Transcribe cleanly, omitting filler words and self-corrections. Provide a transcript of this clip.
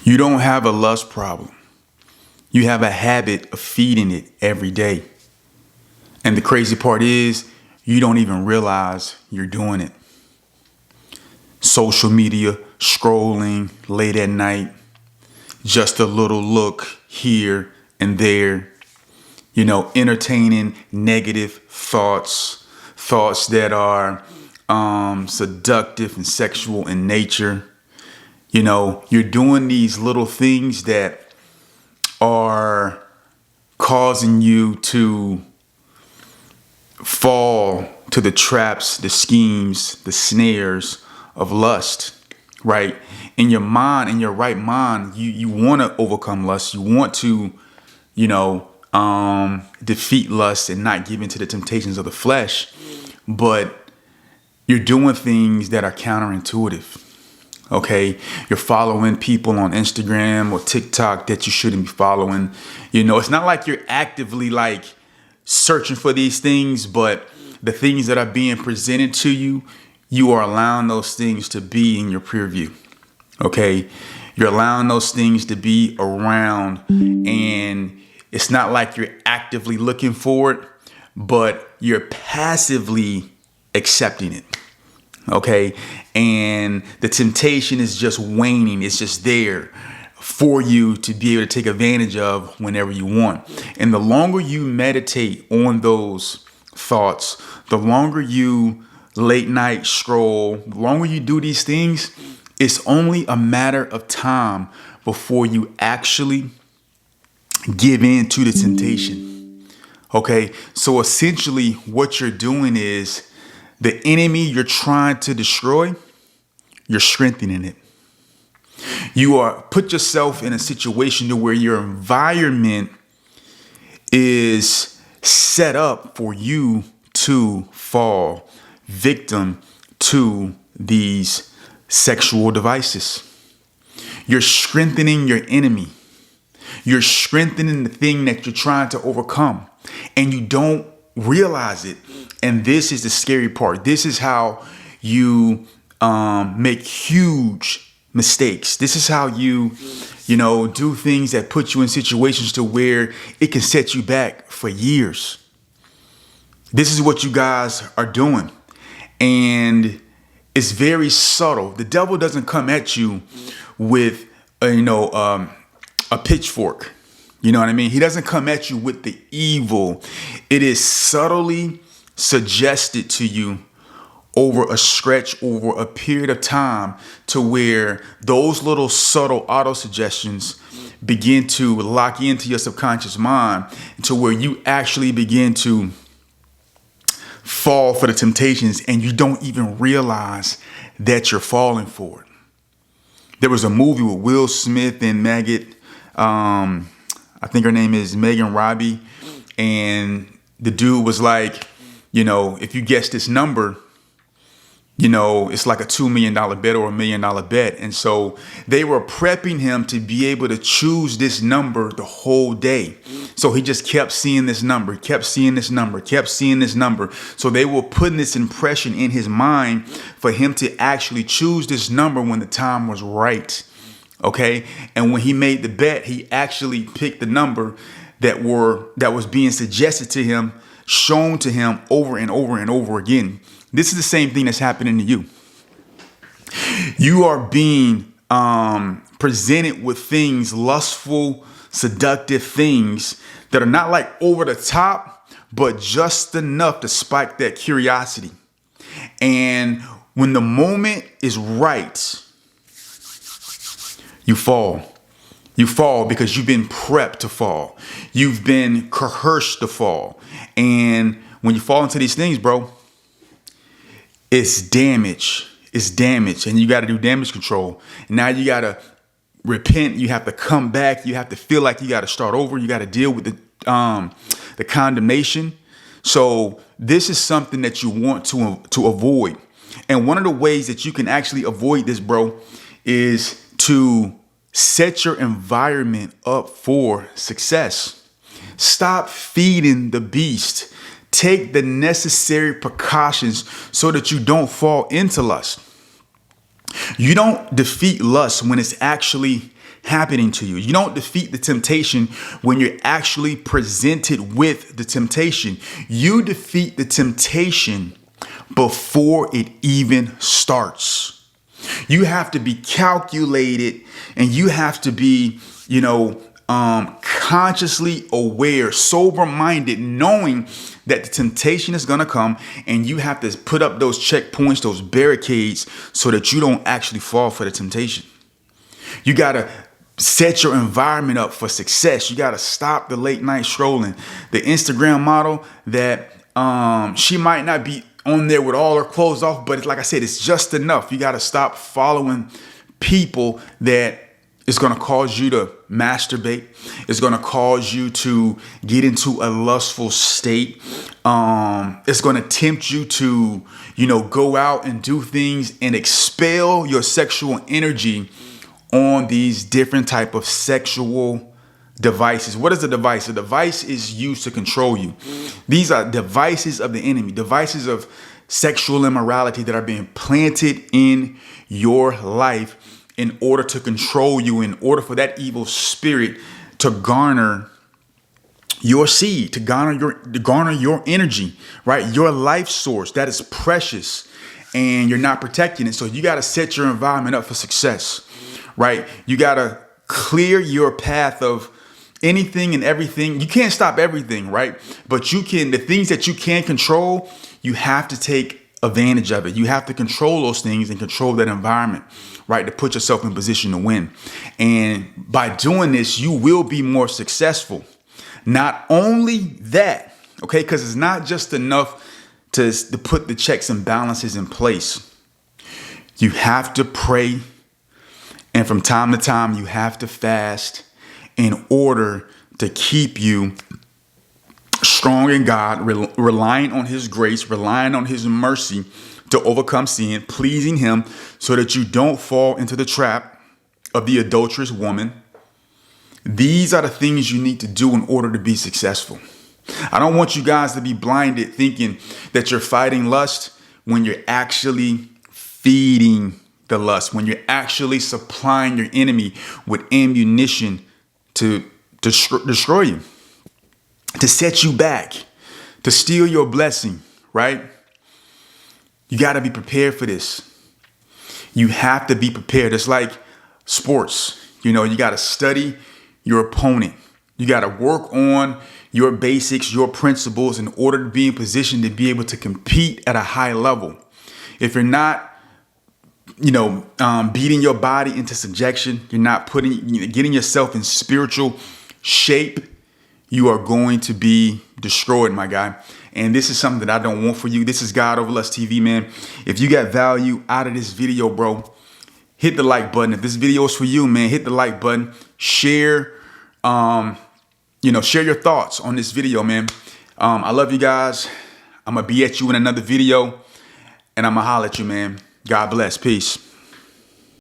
You don't have a lust problem. You have a habit of feeding it every day. And the crazy part is, you don't even realize you're doing it. Social media, scrolling late at night, just a little look here and there, entertaining negative thoughts that are seductive and sexual in nature. You're doing these little things that are causing you to fall to the traps, the schemes, the snares of lust, right? In your mind, in your right mind, you want to overcome lust. You want to, defeat lust and not give in to the temptations of the flesh. But you're doing things that are counterintuitive. Okay, you're following people on Instagram or TikTok that you shouldn't be following. It's not like you're actively like searching for these things, but the things that are being presented to you, you are allowing those things to be in your peer view. Okay, you're allowing those things to be around, and it's not like you're actively looking for it, but you're passively accepting it. Okay, and the temptation is just waning. It's just there for you to be able to take advantage of whenever you want. And the longer you meditate on those thoughts, the longer you late night scroll, the longer you do these things, it's only a matter of time before you actually give in to the temptation. Okay, so essentially what you're doing is, the enemy you're trying to destroy, you're strengthening it. You are put yourself in a situation to where your environment is set up for you to fall victim to these sexual devices. You're strengthening your enemy. You're strengthening the thing that you're trying to overcome, and you don't realize it. And this is the scary part. This is how you make huge mistakes. This is how you do things that put you in situations to where it can set you back for years. This is what you guys are doing. And it's very subtle. The devil doesn't come at you with a pitchfork. You know what I mean? He doesn't come at you with the evil. It is subtly suggested to you over a stretch, over a period of time, to where those little subtle auto suggestions begin to lock into your subconscious mind, to where you actually begin to fall for the temptations and you don't even realize that you're falling for it. There was a movie with Will Smith and Maggot. I think her name is Megan Robbie. And the dude was like, if you guess this number, it's like a $2 million bet or $1 million bet. And so they were prepping him to be able to choose this number the whole day. So he just kept seeing this number, kept seeing this number, kept seeing this number. So they were putting this impression in his mind for him to actually choose this number when the time was right. Okay. And when he made the bet, he actually picked the number that was being suggested to him, shown to him over and over and over again. This is the same thing that's happening to you. You are being presented with things, lustful, seductive things that are not like over the top, but just enough to spike that curiosity. And when the moment is right, you fall. You fall because you've been prepped to fall. You've been coerced to fall. And when you fall into these things, bro, it's damage. It's damage. And you got to do damage control. Now you got to repent. You have to come back. You have to feel like you got to start over. You got to deal with the condemnation. So this is something that you want to avoid. And one of the ways that you can actually avoid this, bro, is to set your environment up for success. Stop feeding the beast. Take the necessary precautions so that you don't fall into lust. You don't defeat lust when it's actually happening to you. You don't defeat the temptation when you're actually presented with the temptation. You defeat the temptation before it even starts. You have to be calculated, and you have to be, consciously aware, sober-minded, knowing that the temptation is going to come, and you have to put up those checkpoints, those barricades, so that you don't actually fall for the temptation. You got to set your environment up for success. You got to stop the late night scrolling. The Instagram model that she might not be on there with all her clothes off, but it's like I said, it's just enough. You got to stop following people that is going to cause you to masturbate. It's going to cause you to get into a lustful state. It's going to tempt you to, go out and do things and expel your sexual energy on these different type of sexual devices. What is a device? A device is used to control you. These are devices of the enemy, devices of sexual immorality that are being planted in your life in order to control you, in order for that evil spirit to garner your seed, to garner your energy, right? Your life source that is precious, and you're not protecting it. So you got to set your environment up for success, right? You got to clear your path of anything and everything. You can't stop everything, right? But you can, the things that you can control, you have to take advantage of it. You have to control those things and control that environment, right? To put yourself in position to win. And by doing this, you will be more successful. Not only that, okay, because it's not just enough to put the checks and balances in place. You have to pray. And from time to time, you have to fast in order to keep you strong in God, relying on his grace, relying on his mercy to overcome sin, pleasing him, so that you don't fall into the trap of the adulterous woman. These are the things you need to do in order to be successful. I don't want you guys to be blinded thinking that you're fighting lust when you're actually feeding the lust, when you're actually supplying your enemy with ammunition to destroy you, to set you back, to steal your blessing, right? You got to be prepared for this. You have to be prepared. It's like sports. You got to study your opponent. You got to work on your basics, your principles in order to be in position to be able to compete at a high level. If you're not, beating your body into subjection, you're not getting yourself in spiritual shape, you are going to be destroyed, my guy. And this is something that I don't want for you. This is God Over Lust TV, man. If you got value out of this video, bro, hit the like button. If this video is for you, man, hit the like button. Share, share your thoughts on this video, man. I love you guys. I'm going to be at you in another video, and I'm going to holler at you, man. God bless. Peace.